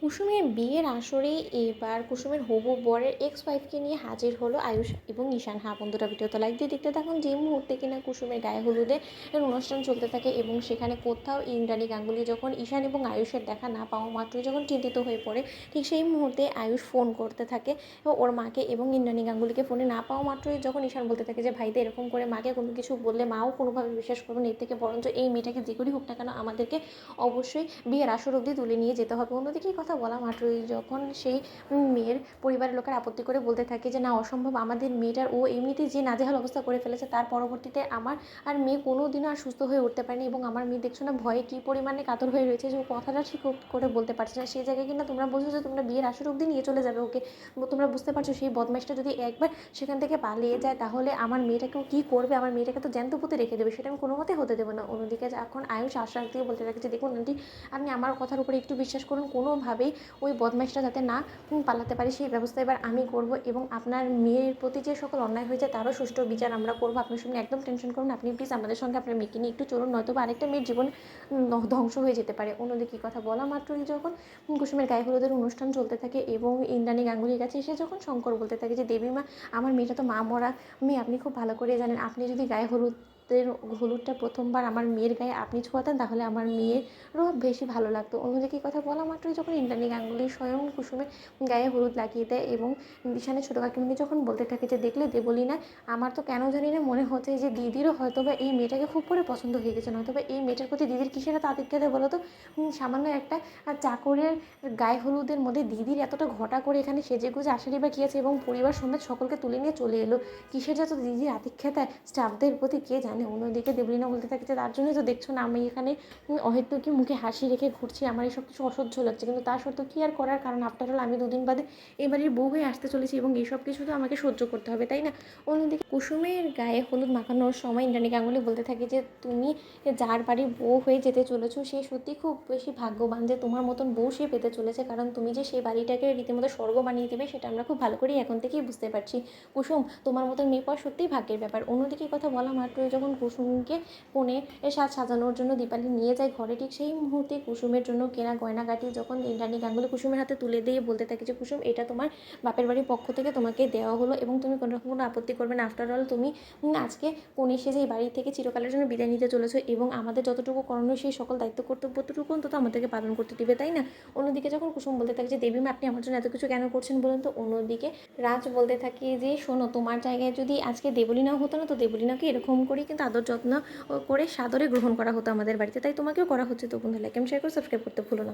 কুসুমের বিয়ের আসরে এবার কুসুমের হবু বরের এক্স ওয়াইফকে নিয়ে হাজির হলো আয়ুষ এবং ঈশান। হ্যাঁ বন্ধুরা, ভিডিওতে লাইক দিয়ে দেখতে থাকুন। যে মুহূর্তে কিনা কুসুমের গায়ে হলুদের অনুষ্ঠান চলতে থাকে এবং সেখানে কোথাও ইন্দ্রাণী গাঙ্গুলি যখন ঈশান এবং আয়ুষের দেখা না পাওয়া মাত্রই যখন চিন্তিত হয়ে পড়ে, ঠিক সেই মুহূর্তে আয়ুষ ফোন করতে থাকে ওর মাকে এবং ইন্দ্রাণী গাঙ্গুলিকে। ফোনে না পাওয়া মাত্রই যখন ঈশান বলতে থাকে যে ভাইদের এরকম করে মাকে কোনো কিছু বললে মাও কোনোভাবে বিশ্বাস করবেন, এর থেকে বরঞ্চ এই মেয়েটাকে যে করেই হোক না কেন আমাদেরকে অবশ্যই বিয়ের আসর অবধি তুলে নিয়ে যেতে হবে। অন্যদিকে এই কথা বলা মাত্রই যখন সেই মেয়ের পরিবারের লোকের আপত্তি করে বলতে থাকে যে না, অসম্ভব, আমাদের মেয়েটার ও এমনিতেই যে নাজেহাল অবস্থা করে ফেলেছে, তার পরবর্তীতে আমার আর মেয়ে কোনো দিনও আর সুস্থ হয়ে উঠতে পারেনি এবং আমার মেয়ে দেখছো না ভয়ে কী পরিমাণে কাতর হয়ে রয়েছে যে ও কথাটা ঠিক করে বলতে পারছে না। সেই জায়গায় কিনা তোমরা বলছো যে তোমরা বিয়ের আসর অবধি নিয়ে চলে যাবে ওকে। তোমরা বুঝতে পারছো সেই বদমাইশটা যদি একবার সেখান থেকে পালিয়ে যায় তাহলে আমার মেয়েটাকেও কী করবে, আমার মেয়েটাকে তো জ্যান্ত পুঁতে রেখে দেবে, সেটা আমি কোনো মতে হতে দেবো না। অন্যদিকে এখন আয়ুষ আশ্বাস দিয়ে বলতে থাকে যে দেখুন আন্টি, আপনি আমার কথার উপরে একটু বিশ্বাস করুন, কোনোভাবেই ওই বদমাইশটা যাতে না পালাতে পারে সেই ব্যবস্থা এবার আমি করব এবং আপনার মেয়ের প্রতি যে সকল অন্যায় হয়েছে তারও সুষ্ঠু বিচার আমরা করবো। আপনি শুনে একদম টেনশন করুন, আপনি প্লিজ আমাদের সঙ্গে আপনার মেয়েকে নিয়ে একটু চলুন, নয়তো বা আরেকটা মেয়ের জীবন ধ্বংস হয়ে যেতে পারে। অন্যদিকে এই কথা বলা মাত্রই যখন কুসুমের গায়ে হলুদের অনুষ্ঠান চলতে থাকে এবং ইন্দ্রাণী গাঙ্গুলির কাছে এসে যখন শঙ্কর বলতে থাকে যে দেবীমা, আমার মেয়েটা তো মা মরা মেয়ে, আপনি খুব ভালো করে জানেন, আপনি যদি গায়ে হলুদটা প্রথমবার আমার মেয়ের গায়ে আপনি ছোঁয়াতেন তাহলে আমার মেয়েরও বেশি ভালো লাগতো। অন্যদিকে এই কথা বলা মাত্রই যখন ইন্দ্রাণী গাঙ্গুলি স্বয়ং কুসুমের গায়ে হলুদ লাগিয়ে দেয় এবং ঈশানের ছোটো কাকিমণি যখন বলতে থাকে যে দেখলে দেবলীনা, আমার তো কেন জানি না মনে হচ্ছে যে দিদিরও হয়তো বা এই মেয়েটাকে খুব করে পছন্দ হয়ে গেছে, নয়তো বা এই মেয়েটার প্রতি দিদির কিসের এত আধিক্যতা বলো তো। সামান্য একটা চাকরের গায়ে হলুদের মধ্যে দিদির এতটা ঘটা করে এখানে সেজেগুজে আসারই বা কী আছে এবং পরিবার সমেত সকলকে তুলে নিয়ে চলে এলো, কিসের যত দিদির আধিক্যতা স্টাফদের প্রতি কে জানে। অন্যদিকে দেবলীনা বলতে থাকে যে তার জন্যই তো দেখছো না আমি এখানে অহেতুকি মুখে হাসি রেখে ঘুরছি, আমার এই সব কিছু অসহ্য লাগছে, কিন্তু তার সত্ত্বেও কী আর করার, কারণ আফটার অল আমি দুদিন বাদে এবারের বউ হয়ে আসতে চলেছি এবং এইসব কিছু তো আমাকে সহ্য করতে হবে, তাই না। অন্যদিকে কুসুমের গায়ে হলুদ মাখানোর সময় ইন্দ্রাণী গাঙ্গুলি বলতে থাকে যে তুমি যার বাড়ির বউ হয়ে যেতে চলেছো সে সত্যি খুব বেশি ভাগ্যবান যে তোমার মতন বউ সে পেতে চলেছে, কারণ তুমি যে সেই বাড়িটাকে রীতিমতো স্বর্গ বানিয়ে দেবে সেটা আমরা খুব ভালো করেই এখন থেকেই বুঝতে পারছি। কুসুম, তোমার মতন মেয়ে পাওয়া সত্যিই ভাগ্যের ব্যাপার। অন্যদিকে কথা বলা মাত্রই যখন কুসুমকে কোণে সাজানোর জন্য দীপালি নিয়ে যায় ঘরে, ঠিক সেই মুহূর্তে কুসুমের জন্য কেনা গয়নাগাটি যখন ইন্দ্রাণী গাঙ্গুলি কুসুমের হাতে তুলে দিয়ে বলতে থাকে যে কুসুম, এটা তোমার বাপের বাড়ির পক্ষ থেকে তোমাকে দেওয়া হলো এবং তুমি কোনো রকম কোনো আপত্তি করবে না। আফটার অল তুমি আজকে কোণে সেজে এই বাড়ি থেকে চিরকালের জন্য বিদায় নিতে চলেছো এবং আমাদের যতটুকু করণীয় সেই সকল দায়িত্ব কর্তব্যটুকু অন্তত আমাদেরকে পালন করতে দিবে, তাই না। অন্যদিকে যখন কুসুম বলতে থাকে যে দেবীমা, আপনি আমার জন্য এত কিছু কেন করছেন বলুন তো। অন্যদিকে রাজ বলতে থাকে যে শোনো, তোমার জায়গায় যদি আজকে দেবলীনাও হতো না তো দেবলীনাকে এরকম করেই কিন্তু আদর যত্ন করে সাদরে গ্রহণ করা হতো আমাদের বাড়িতে, তাই তোমাকেও করা হচ্ছে। তো বন্ধুরা, লাইক এন্ড শেয়ার করে সাবস্ক্রাইব করতে ভুলো না।